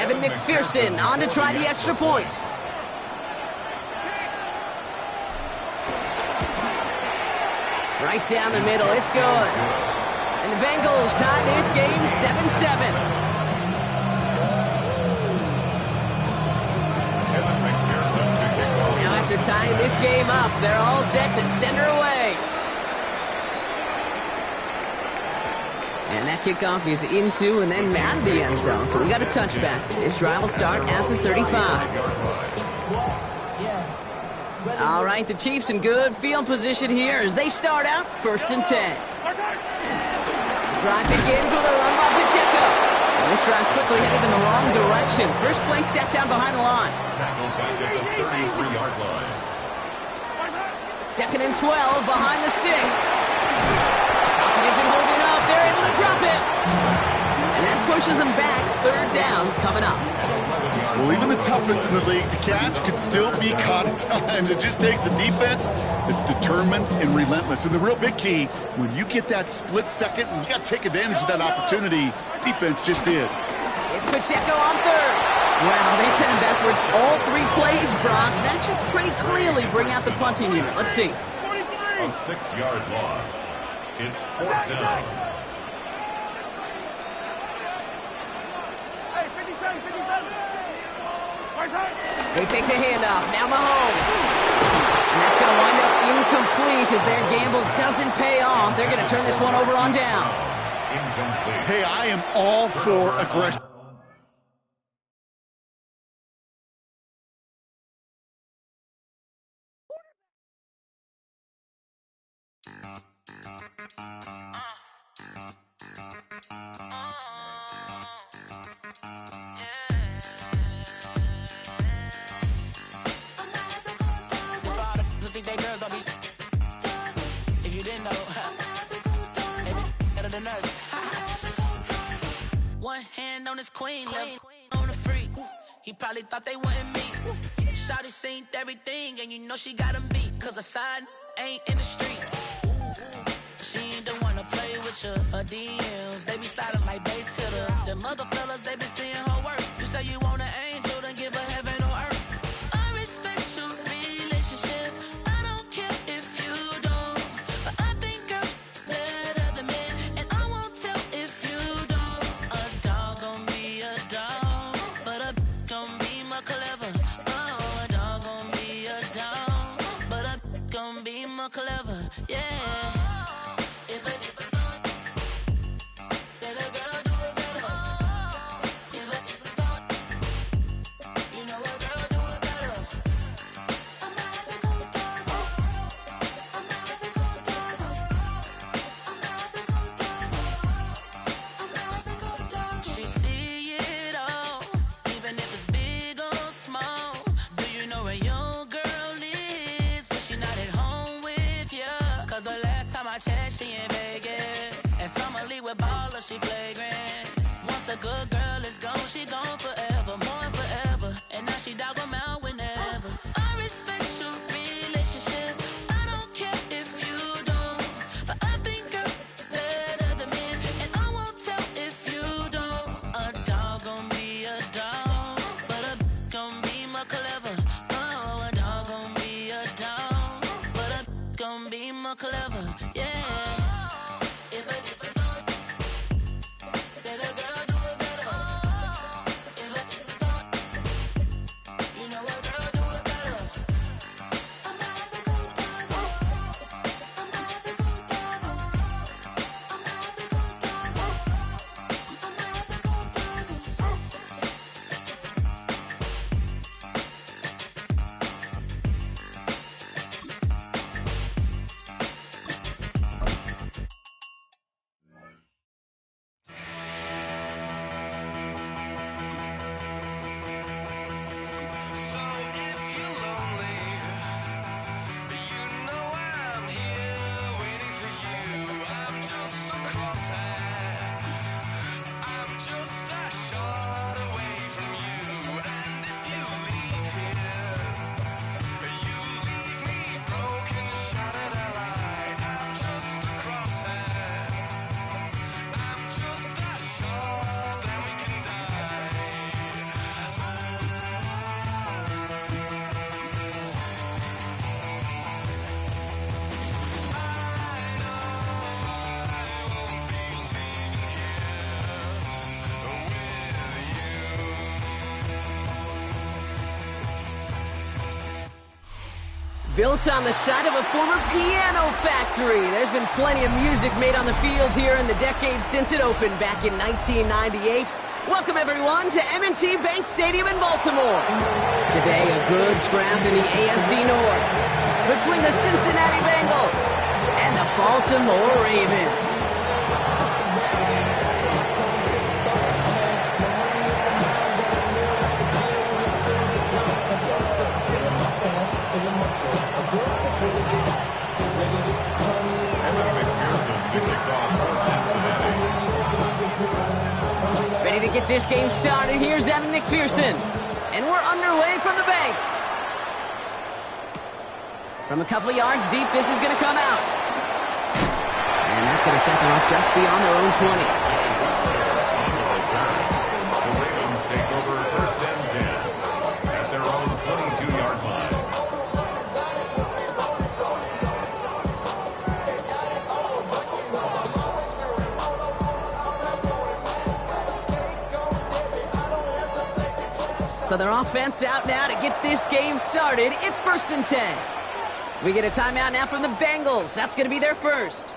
Evan McPherson on to try the extra point. Right down the middle, it's good. And the Bengals tie this game 7-7. Now after tying this game up, they're all set to center away. And that kickoff is into and then out of the end zone. So we got a touchback. This drive will start at the 35. All right, the Chiefs in good field position here as they start out 1st and 10. Drive begins with a run by Pacheco. And this drive's quickly headed in the wrong direction. First play set down behind the line. Tackled back at the 33-yard line. 2nd and 12 behind the sticks. Pocket isn't holding up. They're able to drop it. And that pushes them back. 3rd down coming up. Well, even the toughest in the league to catch could still be caught at times. It just takes a defense that's determined and relentless. And the real big key, when you get that split second, you got to take advantage of that opportunity. Defense just did. It's Pacheco on 3rd. Wow, they sent him backwards all 3 plays, Brock. That should pretty clearly bring out the punting unit. Let's see. A 6-yard loss. It's 4th down. They take the handoff. Now Mahomes. And that's going to wind up incomplete as their gamble doesn't pay off. They're going to turn this one over on downs. Incomplete. Hey, I am all for aggression. If you didn't know, maybe better than us. One hand on his queen, left on the freak. He probably thought they wouldn't meet. Shawty seen everything, and you know she got him beat. Cause a side ain't in the streets. She ain't the one to play with you. Her DMs, they be silent like base hitters. And mother fellas, they be seeing her work. You say you want an angel, then give her heaven or earth. I respect your relationship. I don't care if you don't. But I think girls better than men. And I won't tell if you don't. A dog gon' be a dog. But a gon' be more clever. Oh, a dog gon' be a dog. But a gon' be more clever. Yeah. The last Built on the side of a former piano factory, there's been plenty of music made on the field here in the decade since it opened back in 1998. Welcome, everyone, to M&T Bank Stadium in Baltimore. Today, a good scrap in the AFC North between the Cincinnati Bengals and the Baltimore Ravens. Ready to get this game started. Here's Evan McPherson. And we're underway from the bank. From a couple of yards deep, this is going to come out. And that's going to set them up just beyond their own 20. The Ravens take over first and 10 at their own 22-yard line. So their offense out now to get this game started. It's first and 10. We get a timeout now from the Bengals. That's going to be their first.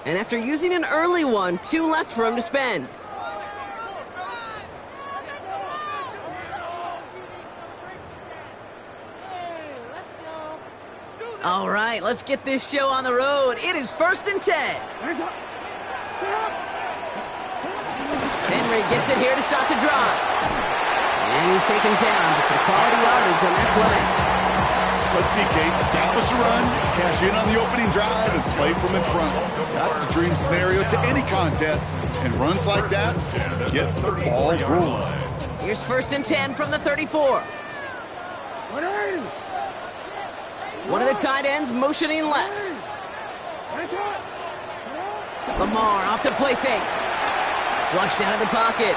And after using an early one, 2 left for him to spend. All right, let's get this show on the road. It is first and 10. Henry gets it here to start the drive. And he's taken down, but some quality yardage on that play. Let's see, Kate. Establish a run, cash in on the opening drive, and play from in front. That's the dream scenario to any contest, and runs like that gets the ball rolling. Here's first and 10 from the 34. One of the tight ends motioning left. Lamar off the play fake. Flushed out of the pocket.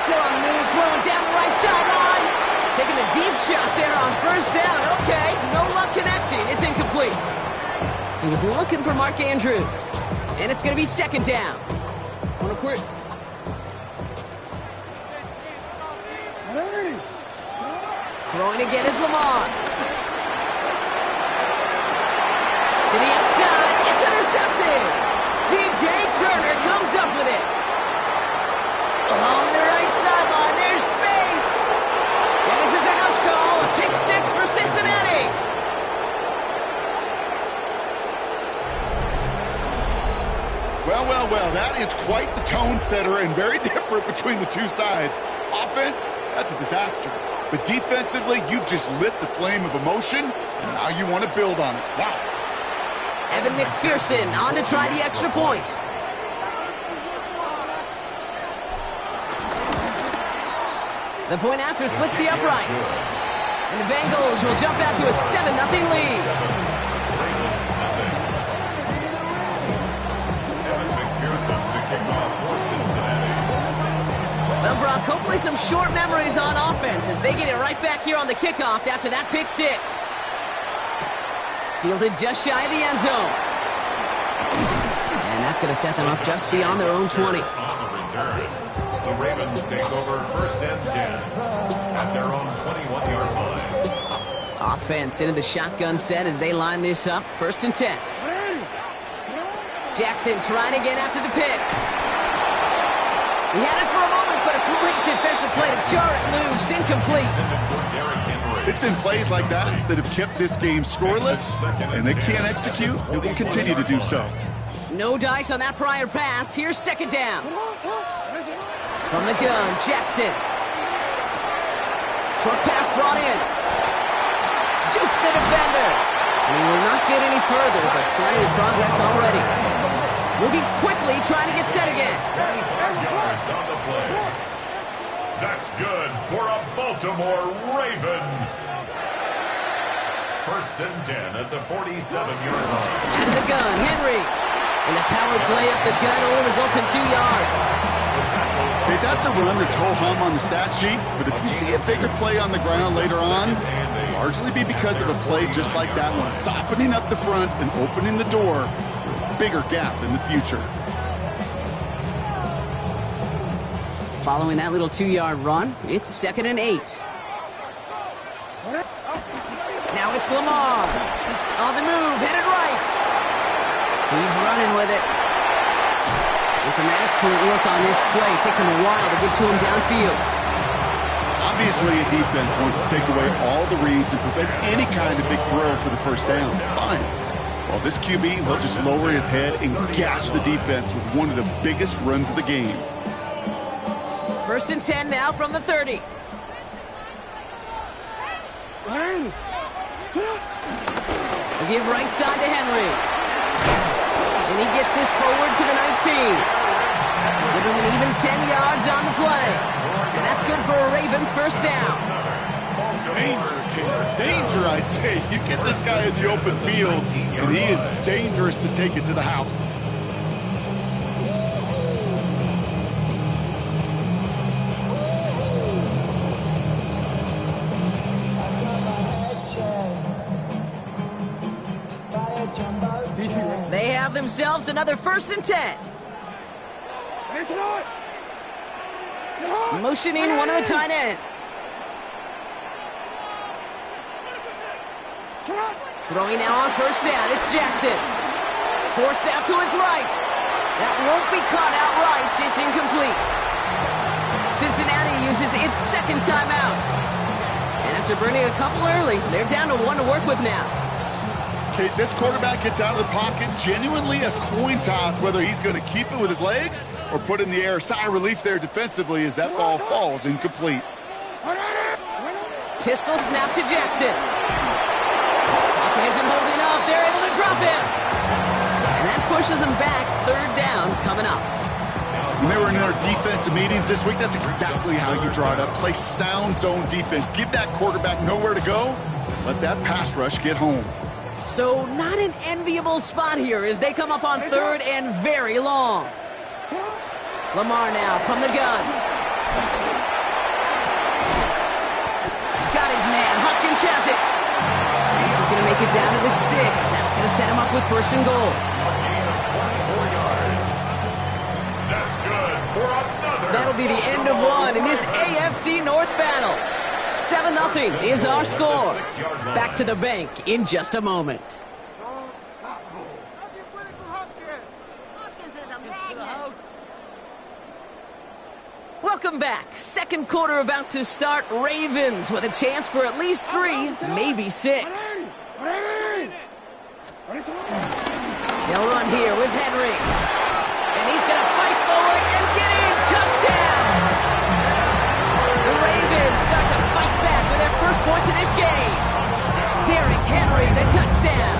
Still on the move, throwing down the right sideline. Taking a deep shot there on first down. Okay, no luck connecting. It's incomplete. He was looking for Mark Andrews. And it's going to be second down. Wanna quit? Throwing again is Lamar. To the outside. It's intercepted. DJ Turner comes up with it. Along the right sideline, there's space. And this is a house call, a pick 6 for Cincinnati. Well, that is quite the tone setter and very different between the two sides. Offense, that's a disaster. But defensively, you've just lit the flame of emotion, and now you want to build on it. Wow. Evan McPherson on to try the extra point. The point after splits the uprights. And the Bengals will jump out to a 7-0 lead. Well, Brock, hopefully some short memories on offense as they get it right back here on the kickoff after that pick 6. Fielded just shy of the end zone. And that's going to set them up just beyond their own 20. The Ravens take over first and 10 at their own 21-yard line. Offense into the shotgun set as they line this up. First and 10. Jackson trying again after the pick. He had it for a moment, but a great defensive play to jar it loose. Incomplete. It's been plays like that that have kept this game scoreless, and they can't execute. It will continue to do so. No dice on that prior pass. Here's second down. From the gun, Jackson. Short pass brought in. Juke the defender. And he will not get any further, but plenty of progress already. Moving quickly, trying to get set again. 25 yards on the play. That's good for a Baltimore Raven. First and 10 at the 47-yard line. Out of the gun, Henry. And the power play up the gun only results in 2 yards. Hey, that's a run that's ho-hum on the stat sheet, but if you see a bigger play on the ground later on, largely be because of a play just like that one, softening up the front and opening the door for a bigger gap in the future. Following that little 2-yard run, it's second and 8. Now Now it's Lamar. On the move, headed right. He's running with it. And some excellent work on this play. Takes him a while to get to him downfield. Obviously, a defense wants to take away all the reads and prevent any kind of big throw for the first down. Fine. Well, this QB will just lower his head and gash the defense with one of the biggest runs of the game. 1st and 10 now from the 30. We'll give right side to Henry. And he gets this forward to the 19. Give him an even 10 yards on the play. And that's good for a Ravens first down. Danger, King. Danger, I say. You get this guy in the open field, and he is dangerous to take it to the house. They have themselves another 1st and 10. Motioning one of the tight ends. Throwing now on 1st down. It's Jackson. Forced out to his right. That won't be caught outright. It's incomplete. Cincinnati uses its 2nd timeout. And after burning a couple early, they're down to 1 to work with now. Okay, this quarterback gets out of the pocket, genuinely a coin toss whether he's going to keep it with his legs or put it in the air. Sigh of relief there defensively as that ball falls incomplete. Pistol snap to Jackson. Pocket isn't holding up. They're able to drop him. And that pushes them back. 3rd down coming up. When they were in their defensive meetings this week, that's exactly how you draw it up. Play sound zone defense. Give that quarterback nowhere to go. Let that pass rush get home. So not an enviable spot here as they come up on 3rd and very long. Lamar now from the gun. Got his man. Hopkins has it. This is going to make it down to the 6. That's going to set him up with 1st and goal. That's good for another. That'll be the end of 1 in this AFC North battle. 7-0 is our score. Back to the bank in just a moment. Welcome back. 2nd quarter about to start. Ravens with a chance for at least 3, maybe 6. They'll run here with Henry. And he's going to fight forward and get in. Touchdown! The Ravens start to fight back with their first points of this game. Derrick Henry, the touchdown.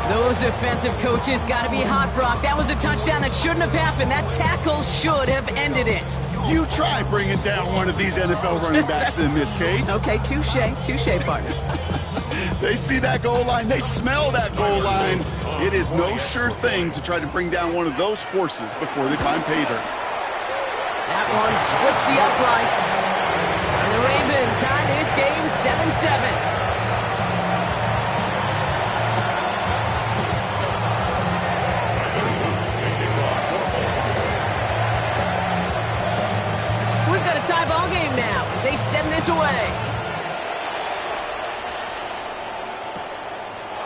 Those defensive coaches got to be hot, Brock. That was a touchdown that shouldn't have happened. That tackle should have ended it. You try bringing down one of these NFL running backs in this case. Okay, touche, partner. They see that goal line. They smell that goal line. It is no sure thing to try to bring down one of those forces before they find pay dirt. That one splits the uprights. And the Ravens tie this game 7-7. So we've got a tie ball game now as they send this away.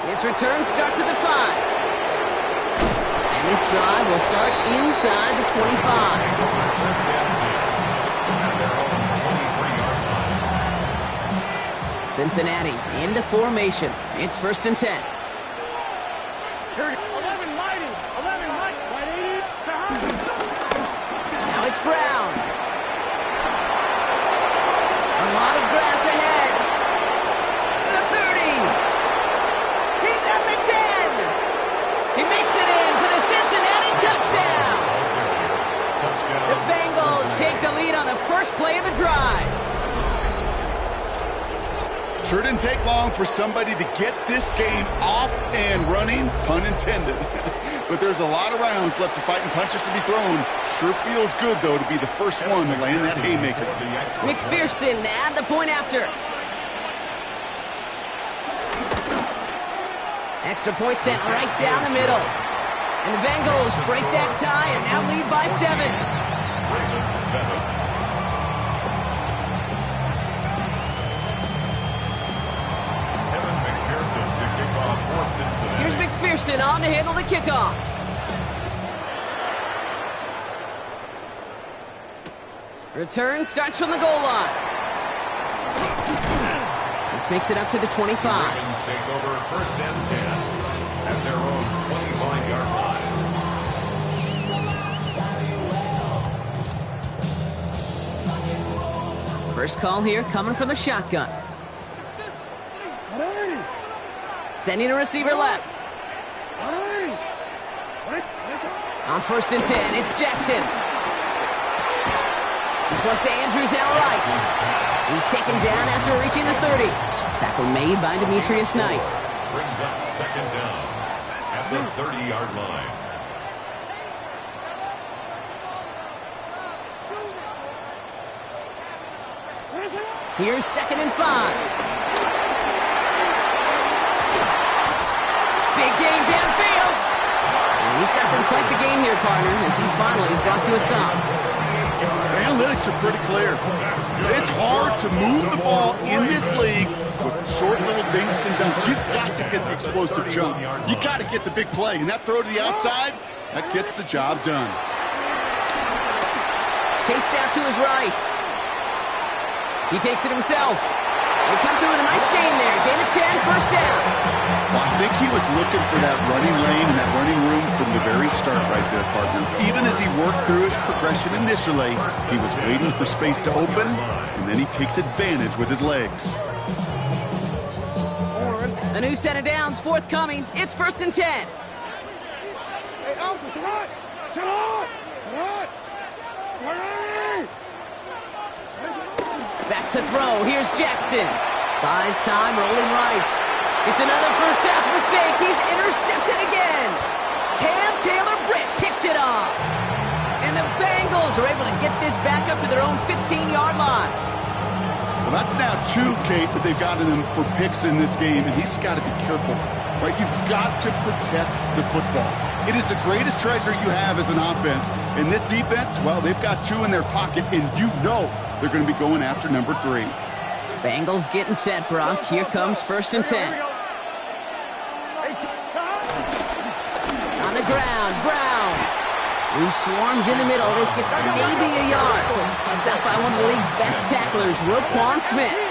This return starts at the 5. And this drive will start inside the 25. Cincinnati into formation. It's 1st and 10. 11 mighty. Now it's Brown. A lot of grass ahead. The 30. He's at the 10. He makes it in for the Cincinnati touchdown. The Bengals take the lead on the first play of the drive. Sure didn't take long for somebody to get this game off and running, pun intended. But there's a lot of rounds left to fight and punches to be thrown. Sure feels good, though, to be the first one to land that haymaker. McPherson at the point after. Extra point sent right down the middle. And the Bengals break that tie and now lead by 7. Pearson on to handle the kickoff. Return starts from the goal line. This makes it up to the 25. Ravens take over 1st and 10 at their own 25-yard line. First call here coming from the shotgun. Sending a receiver left. On 1st and 10, it's Jackson. This one's to Andrews out right. He's taken down after reaching the 30. Tackle made by Demetrius Knight. Brings up 2nd down at the 30-yard line. Here's 2nd and 5. Big gain downfield. And he's got them quite the gain here, partner, as he finally is brought to a stop. The analytics are pretty clear. It's hard to move the ball in this league with short little dinks and dunks. You've got to get the explosive jump. You got to get the big play. And that throw to the outside, that gets the job done. Chased out to his right. He takes it himself. They come through with a nice gain there. Gain of 10, 1st down. Well, I think he was looking for that running lane and that running room from the very start right there, partner. Even as he worked through his progression initially, he was waiting for space to open, and then he takes advantage with his legs. A new set of downs forthcoming. It's 1st and 10. Hey, officer, sit on! Back to throw. Here's Jackson. Buys time, rolling right. It's another first half mistake. He's intercepted again. Cam Taylor-Britt picks it off. And the Bengals are able to get this back up to their own 15-yard line. Well, that's now 2, Kate, that they've gotten him for picks in this game, and he's got to be careful. Right? You've got to protect the football. It is the greatest treasure you have as an offense. And this defense, well, they've got 2 in their pocket, and you know they're going to be going after number 3. Bengals getting set, Brock. Here comes 1st and 10. On the ground, Brown. He swarms in the middle. This gets maybe a yard. Stopped by one of the league's best tacklers, Roquan Smith. 1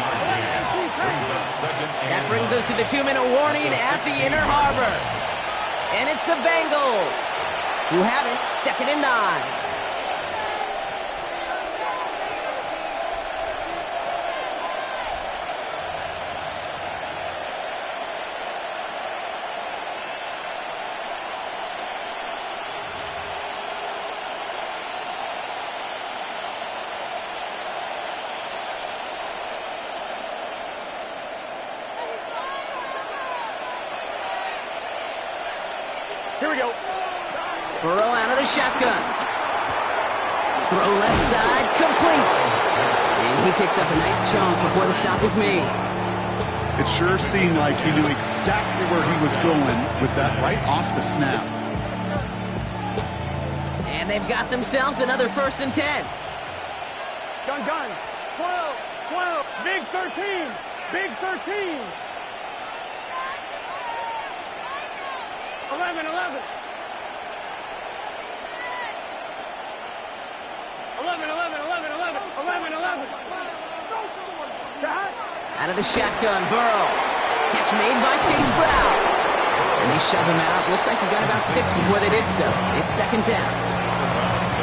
yard gain. Brings up 2nd and That brings us to the 2-minute warning at the Inner Harbor. And it's the Bengals who have it 2nd and 9. Here we go. Burrow out of the shotgun. Throw left side, complete. And he picks up a nice chunk before the stop is made. It sure seemed like he knew exactly where he was going with that right off the snap. And they've got themselves another 1st and 10. Gun. 12. Big 13. Big 13. 11. 11. Out of the shotgun, Burrow. Catch made by Chase Brown. And they shove him out. Looks like he got about 6 before they did so. It's 2nd down.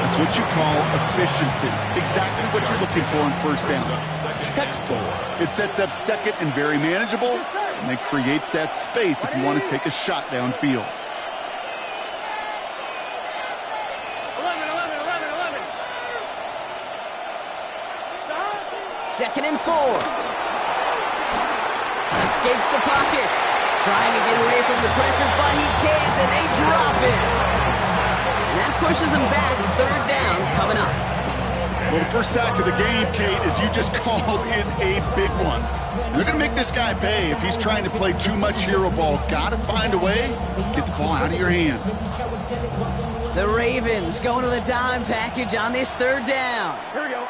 That's what you call efficiency. Exactly what you're looking for on 1st down. Textbook. It sets up 2nd and very manageable, and it creates that space if you want to take a shot downfield. 2nd and 4. Escapes the pocket. Trying to get away from the pressure, but he can't, and they drop it. And that pushes him back. 3rd down coming up. Well, the first sack of the game, Kate, as you just called, is a big one. They're going to make this guy pay if he's trying to play too much hero ball. Got to find a way to get the ball out of your hand. The Ravens going to the dime package on this 3rd down. Here we go.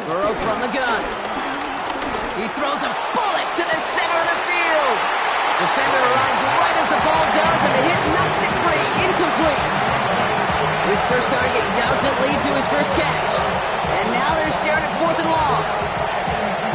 Burrow from the gun. He throws a bullet to the center of the field. Defender arrives right as the ball does, and the hit knocks it free. Incomplete. His first target doesn't lead to his first catch. And now they're staring at 4th and long.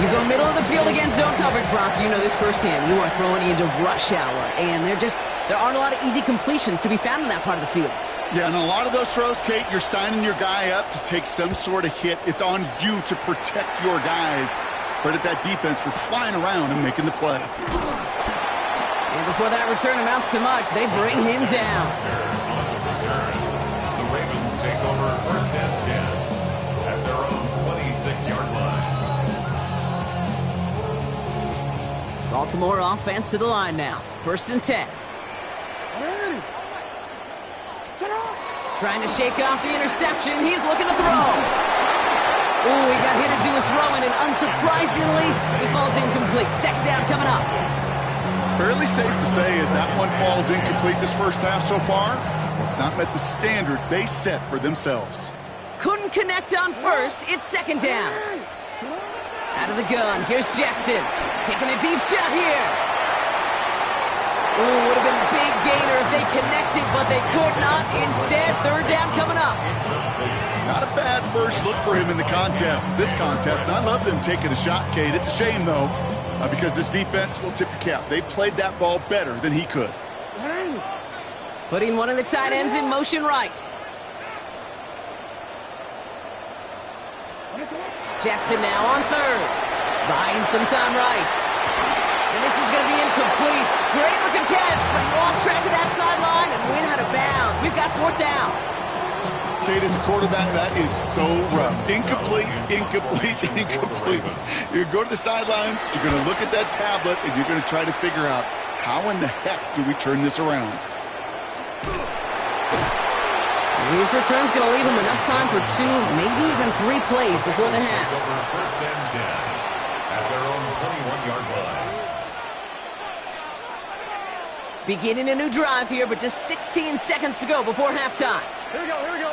You go middle of the field against zone coverage, Brock. You know this firsthand. You are throwing into rush hour, and there aren't a lot of easy completions to be found in that part of the field. Yeah, and a lot of those throws, Kate, you're signing your guy up to take some sort of hit. It's on you to protect your guys. Credit that defense for flying around and making the play. And before that return amounts to much, they bring him down. The Ravens take over 1st and 10 at their own 26-yard line. Baltimore offense to the line now. 1st and 10. Trying to shake off the interception. He's looking to throw. Ooh, he got hit as he was throwing, and unsurprisingly, he falls incomplete. 2nd down coming up. Fairly safe to say as that one falls incomplete this first half so far, it's not met the standard they set for themselves. Couldn't connect on 1st. It's 2nd down. Out of the gun. Here's Jackson. Taking a deep shot here. Ooh, would have been a big gainer if they connected, but they could not. Instead, 3rd down coming up. Not a bad first look for him in the this contest. And I love them taking a shot, Kate. It's a shame, though, because this defense will tip your cap. They played that ball better than he could. Putting one of the tight ends in motion right. Jackson now on 3rd. Buying some time right. And this is going to be incomplete. Great looking catch, but he lost track of that sideline and went out of bounds. We've got 4th down. Kate, as a quarterback, that is so rough. Incomplete, incomplete, incomplete. You're going to go to the sidelines, you're going to look at that tablet, and you're going to try to figure out how in the heck do we turn this around. His return's going to leave him enough time for 2, maybe even 3 plays before the half. Over 1st and 10 at their own 21-yard line. Beginning a new drive here, but just 16 seconds to go before halftime. Here we go, here we go.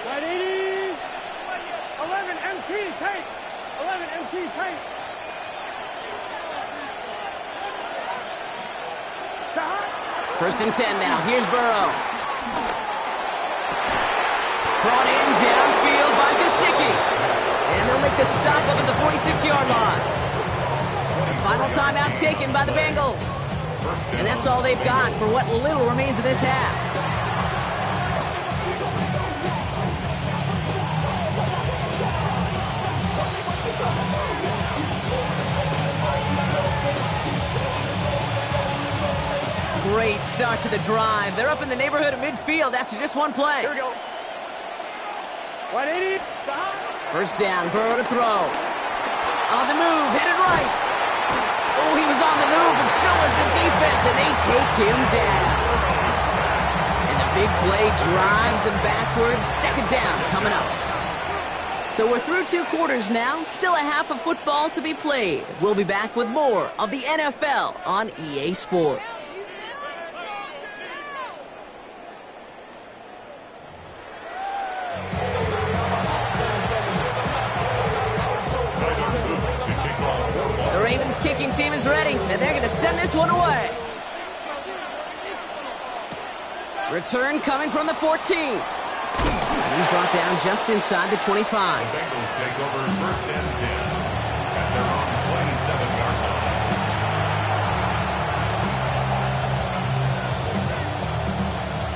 980. 11 MT tape. 11 MT tape. First and 10 now. Here's Burrow. Brought in downfield by Gesicki. And they'll make the stop up at the 46-yard line. The final timeout taken by the Bengals. And that's all they've got for what little remains of this half. Great start to the drive. They're up in the neighborhood of midfield after just one play. Here we go. 180. First down, Burrow to throw. On the move, headed right. Oh, he was on the move, and so was the defense, and they take him down. And the big play drives them backwards. 2nd down coming up. So we're through 2 quarters now. Still a half of football to be played. We'll be back with more of the NFL on EA Sports. Kicking team is ready, and they're going to send this one away. Return coming from the 14. And he's brought down just inside the 25. The Bengals take over 1st and 10 at their own 27-yard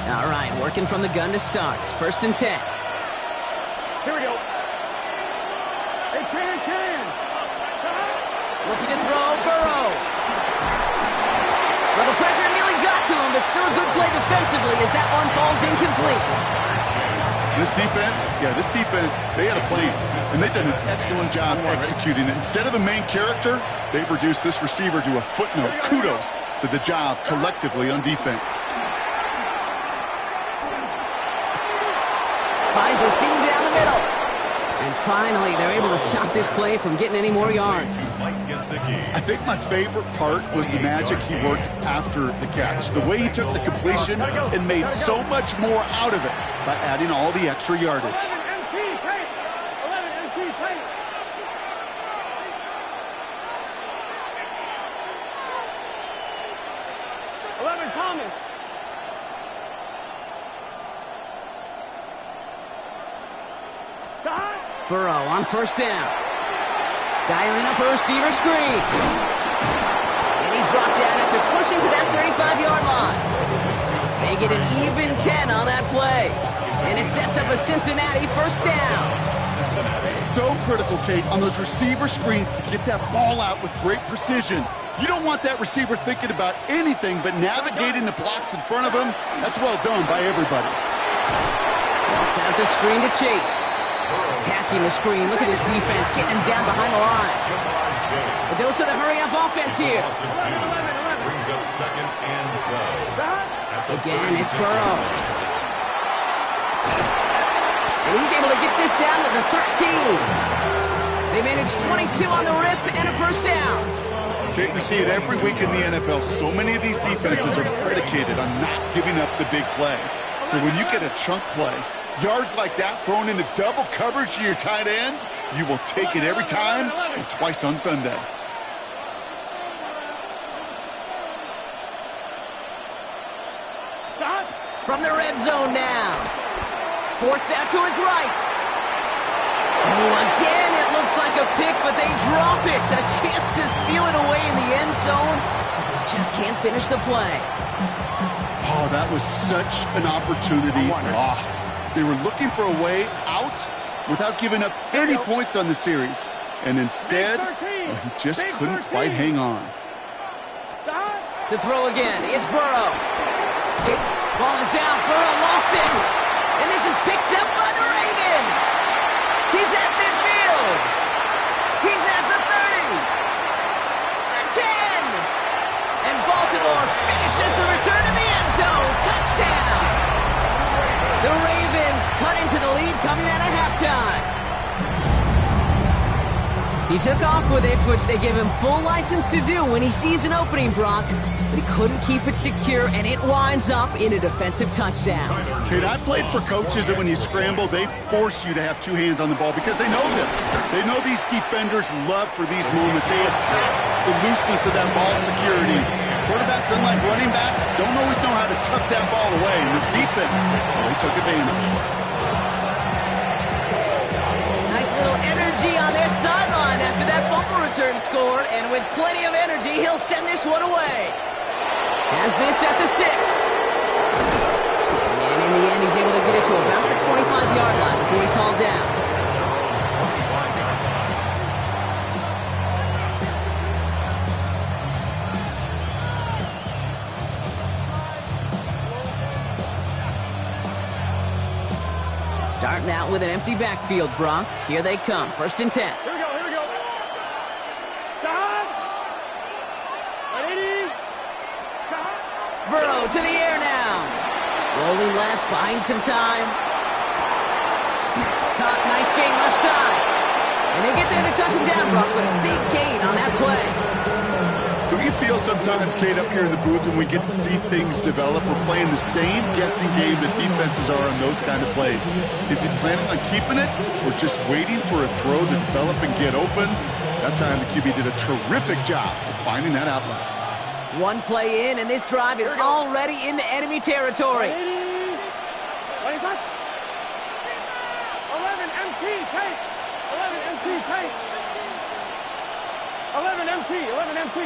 line. All right, working from the gun to start. 1st and 10. Here we go. Hey, can. Looking to throw, Burrow. Well, the pressure nearly got to him, but still a good play defensively as that one falls incomplete. This defense, they had a plan, and they've done an excellent job executing it. Instead of the main character, they've reduced this receiver to a footnote. Kudos to the job collectively on defense. Finds a seam down the middle. And finally, they're able to stop this play from getting any more yards. I think my favorite part was the magic he worked after the catch. The way he took the completion and made so much more out of it by adding all the extra yardage. Burrow on first down. Dialing up a receiver screen. And he's brought down after pushing to that 35-yard line. They get an even 10 on that play. And it sets up a Cincinnati first down. So critical, Kate, on those receiver screens to get that ball out with great precision. You don't want that receiver thinking about anything but navigating the blocks in front of him. That's well done by everybody. They'll set up the screen to Chase. Attacking the screen. Look at his defense getting him down behind the line. A dose of the hurry-up offense here. Brings up second and 12. Again, it's Burrow. And he's able to get this down to the 13. They managed 22 on the rip and a first down. Kate, we see it every week in the NFL. So many of these defenses are predicated on not giving up the big play. So when you get a chunk play, yards like that thrown into double coverage to your tight end, you will take it every time and twice on Sunday. From the red zone now. Forced out to his right. Oh, again, it looks like a pick, but they drop it. A chance to steal it away in the end zone. But they just can't finish the play. Oh, that was such an opportunity lost. They were looking for a way out without giving up any points on the series. And instead, he just couldn't quite hang on. To throw again, it's Burrow. Ball is out, Burrow lost it. And this is picked up by the Ravens. He's at midfield. He's at the 30. The 10. And Baltimore finishes the return to the end zone. Touchdown. The Ravens cut into the lead coming out of halftime. He took off with it, which they give him full license to do when he sees an opening, Brock. But he couldn't keep it secure, and it winds up in a defensive touchdown. Kate, I played for coaches that when you scramble, they force you to have two hands on the ball because they know this. They know these defenders love for these moments. They attack the looseness of that ball security. Quarterbacks, unlike running backs, don't always know how to tuck that ball away. And this defense, they took advantage. Nice little energy on their sideline after that fumble return score. And with plenty of energy, he'll send this one away. Has this at the 6. And in the end, he's able to get it to about the 25-yard line before he's hauled down. Starting out with an empty backfield, Brock. Here they come. First and 10. Here we go. Stop. Ready. Stop. Burrow to the air now. Rolling left, buying some time. Caught, nice gain left side. And they get there to touch him down, Brock, but a big gain on that play. Do you feel sometimes, Kate, up here in the booth when we get to see things develop, we're playing the same guessing game that defenses are on those kind of plays? Is he planning on keeping it or just waiting for a throw to develop and get open? That time the QB did a terrific job of finding that outlet. One play in, and this drive is already into enemy territory. 25. 11 MT, take. 11 MT, take. 11 MT, 11 MT.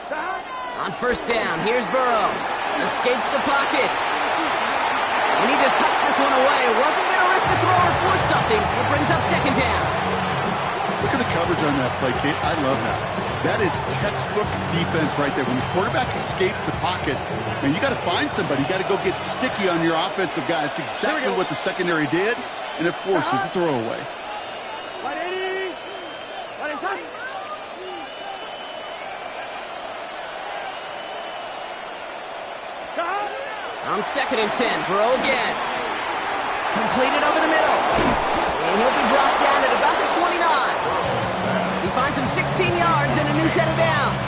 Stop. On first down, here's Burrow. Escapes the pocket. And he just hucks this one away. Wasn't going to risk a throw or force something. It brings up second down. Look at the coverage on that play, Kate. I love that. That is textbook defense right there. When the quarterback escapes the pocket, and you got to find somebody. You got to go get sticky on your offensive guy. That's exactly what the secondary did, and it forces the throwaway. 180. 180. Stop. On second and 10, Burrow again. Completed over the middle. And he'll be brought down at about the 29. He finds him 16 yards and a new set of downs.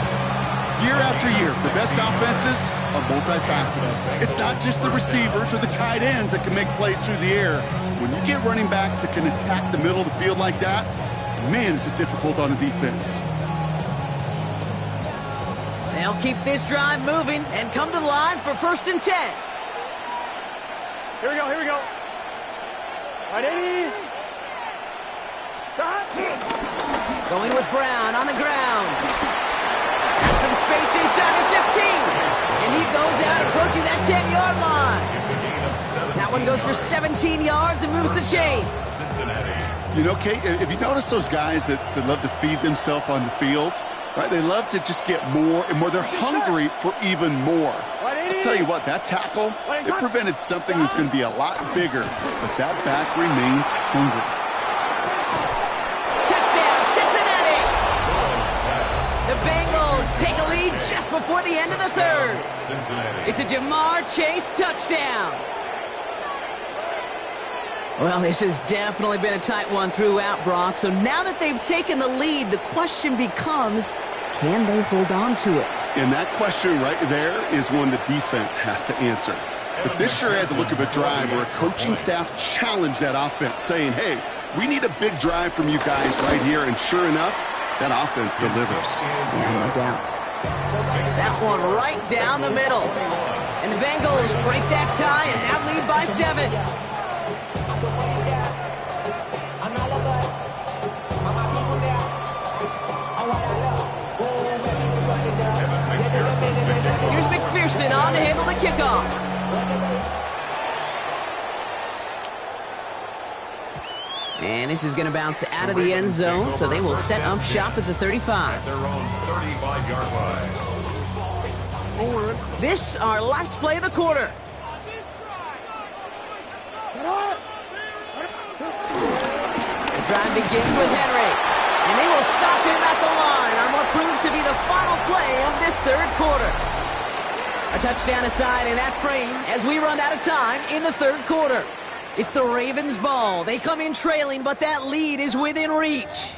Year after year, the best offenses are multifaceted. It's not just the receivers or the tight ends that can make plays through the air. When you get running backs that can attack the middle of the field like that, man, is it difficult on a defense. They'll keep this drive moving and come to the line for first and 10. Here we go, here we go. Right, 80. Stop. Going with Brown on the ground. Has some space inside the 15. And he goes out approaching that 10-yard line. It's a gain of 17 That one goes for 17 yards and moves the chains. Cincinnati. You know, Kate, if you notice those guys that love to feed themselves on the field, right? They love to just get more and more. They're hungry for even more. I'll tell you what, that tackle, it prevented something that's going to be a lot bigger, but that back remains hungry. Touchdown, Cincinnati! The Bengals take a lead just before the end of the third. Cincinnati. It's a Jamar Chase touchdown. Well, this has definitely been a tight one throughout, Brock. So now that they've taken the lead, the question becomes, can they hold on to it? And that question right there is one the defense has to answer. But this sure had the look of a drive where a coaching staff challenged that offense, saying, hey, we need a big drive from you guys right here. And sure enough, that offense delivers. Yeah, no doubt. That one right down the middle. And the Bengals break that tie and now lead by 7. Here's McPherson on to handle the kickoff. And this is going to bounce out of the end zone, so they will set up shop at the 35. At their own 35-yard line. This, our last play of the quarter. The drive begins with Henry, and they will stop him at the line on what proves to be the final play of this third quarter. A touchdown aside in that frame as we run out of time in the third quarter. It's the Ravens' ball. They come in trailing, but that lead is within reach.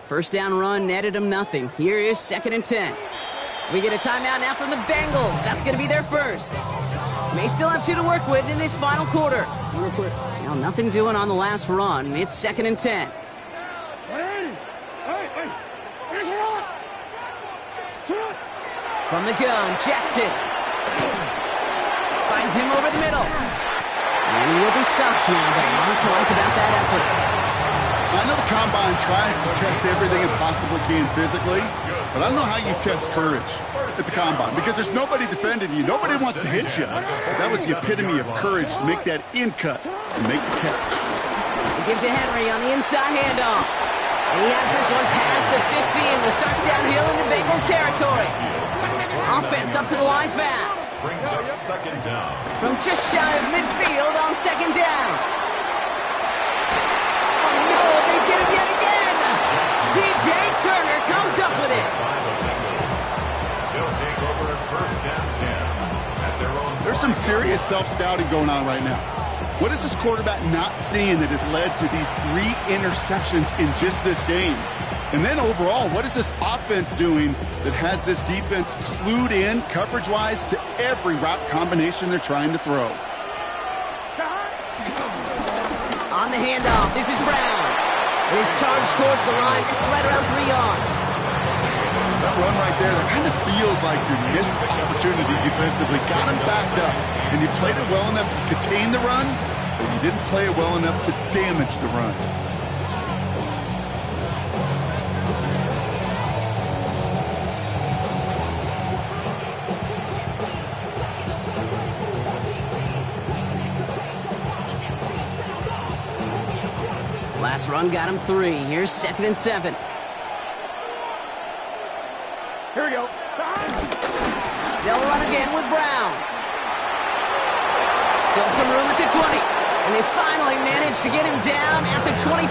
First down run netted them nothing. Here is 2nd and 10. We get a timeout now from the Bengals. That's going to be their first. May still have 2 to work with in this final quarter. Now, nothing doing on the last run. It's 2nd and 10. From the gun, Jackson. Finds him over the middle. And he will be stopped now, but a lot to like about that effort. I know the Combine tries to test everything it possibly can physically, but I don't know how you test courage at the Combine because there's nobody defending you. Nobody wants to hit you. But that was the epitome of courage to make that in cut and make the catch. He gives to Henry on the inside handoff. And he has this one past the 50 and will start downhill into Bengals territory. Offense up to the line fast. Brings up 2nd down. From just shy of midfield on 2nd down. Oh no, they get him yet again. TJ Turner comes up with it. They'll take over at 1st and 10 at their own. There's some serious self-scouting going on right now. What is this quarterback not seeing that has led to these 3 interceptions in just this game? And then overall, what is this offense doing that has this defense clued in coverage-wise to every route combination they're trying to throw? On the handoff, this is Brown. And his charge towards the line, it's right around 3 yards. That run right there, that kind of feels like your missed opportunity defensively. Got him backed up, and you played it well enough to contain the run, but you didn't play it well enough to damage the run. Last run got him 3. Here's 2nd and 7. Here we go. They'll run again with Brown. Still some room at the 20. And they finally manage to get him down at the 23.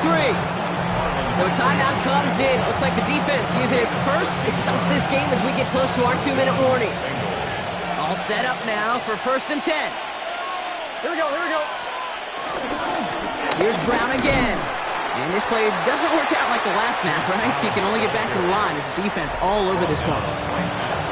So a timeout comes in. Looks like the defense using its first. It stops this game as we get close to our 2-minute warning. All set up now for 1st and 10. Here we go, here we go. Here's Brown again. And this play doesn't work out like the last snap, right? So you can only get back to the line as the defense all over this one.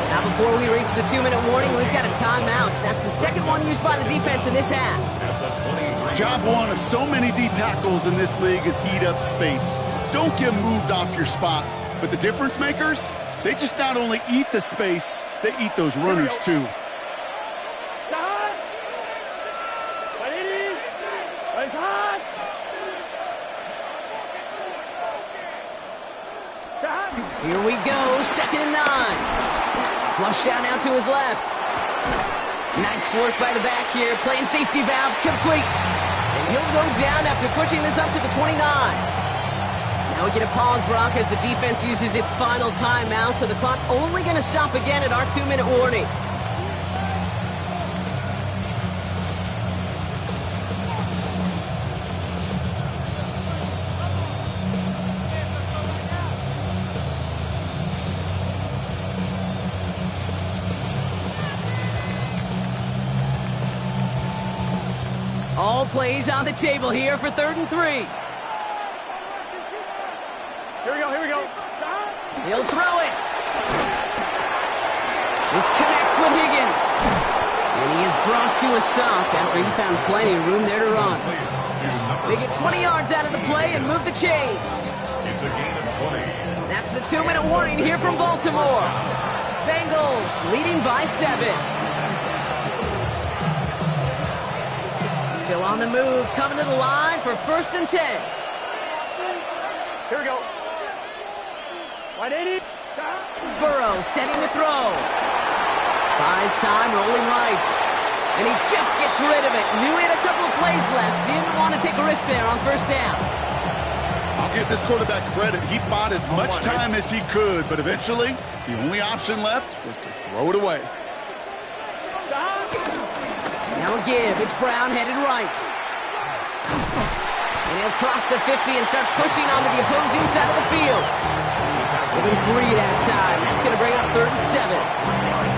Now before we reach the 2-minute warning, we've got a timeout. That's the second one used by the defense in this half. Job one of so many D tackles in this league is eat up space. Don't get moved off your spot. But the difference makers, they just not only eat the space, they eat those runners too. Here we go, 2nd and 9. Flush down now to his left. Nice work by the back here, playing safety valve complete. And he'll go down after pushing this up to the 29. Now we get a pause, Brock, as the defense uses its final timeout, so the clock only going to stop again at our 2-minute warning. All plays on the table here for 3rd and 3. Here we go. He'll throw it. This connects with Higgins. And he is brought to a stop after he found plenty of room there to run. They get 20 yards out of the play and move the chains. It's a gain of 20. That's the 2-minute warning here from Baltimore. Bengals leading by 7. Still on the move, coming to the line for 1st and 10. Here we go. 180. Burrow setting to throw. Buys time, rolling right. And he just gets rid of it. Knew he had a couple of plays left. Didn't want to take a risk there on 1st down. I'll give this quarterback credit. He bought as much time as he could, but eventually, the only option left was to throw it away. Now a give. It's Brown headed right. And he'll cross the 50 and start pushing onto the opposing side of the field. Within 3 that time. That's going to bring up 3rd and 7.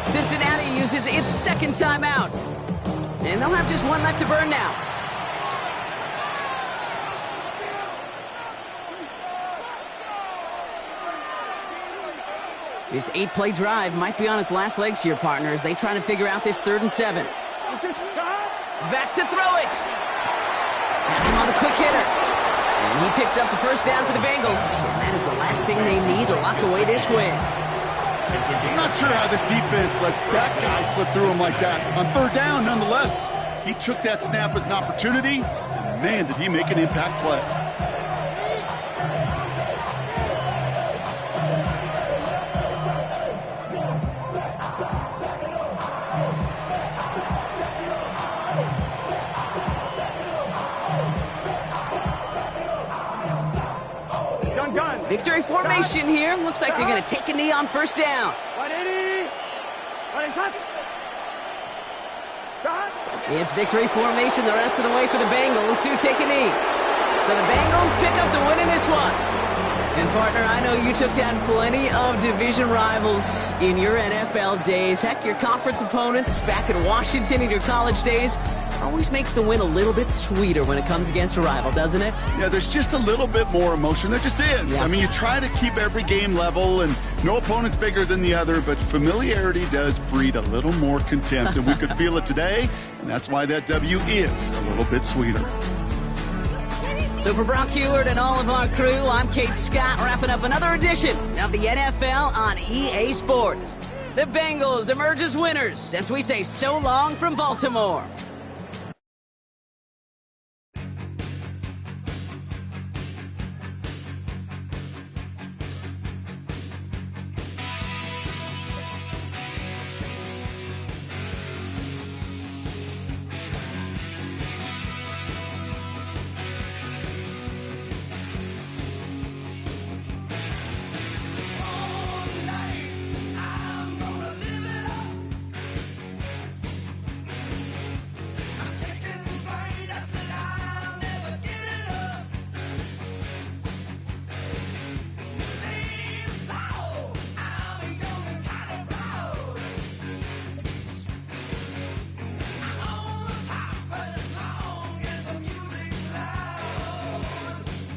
Cincinnati uses its 2nd timeout. And they'll have just 1 left to burn now. This 8-play drive might be on its last legs here, partners. They try to figure out this 3rd and 7. Back to throw it. Pass him on the quick hitter. And he picks up the 1st down for the Bengals. And that is the last thing they need to lock away this win. I'm not sure how this defense let that guy slip through him like that. On 3rd down, nonetheless, he took that snap as an opportunity, and man, did he make an impact play. Victory formation here. Looks like they're going to take a knee on 1st down. 180. It's victory formation the rest of the way for the Bengals, who take a knee. So the Bengals pick up the win in this one. And partner, I know you took down plenty of division rivals in your NFL days. Heck, your conference opponents back in Washington in your college days. Always makes the win a little bit sweeter when it comes against a rival, doesn't it? Yeah, there's just a little bit more emotion. There just is. Yeah. I mean, you try to keep every game level, and no opponent's bigger than the other, but familiarity does breed a little more contempt, and we could feel it today, and that's why that W is a little bit sweeter. So for Brock Heward and all of our crew, I'm Kate Scott, wrapping up another edition of the NFL on EA Sports. The Bengals emerge as winners as we say so long from Baltimore.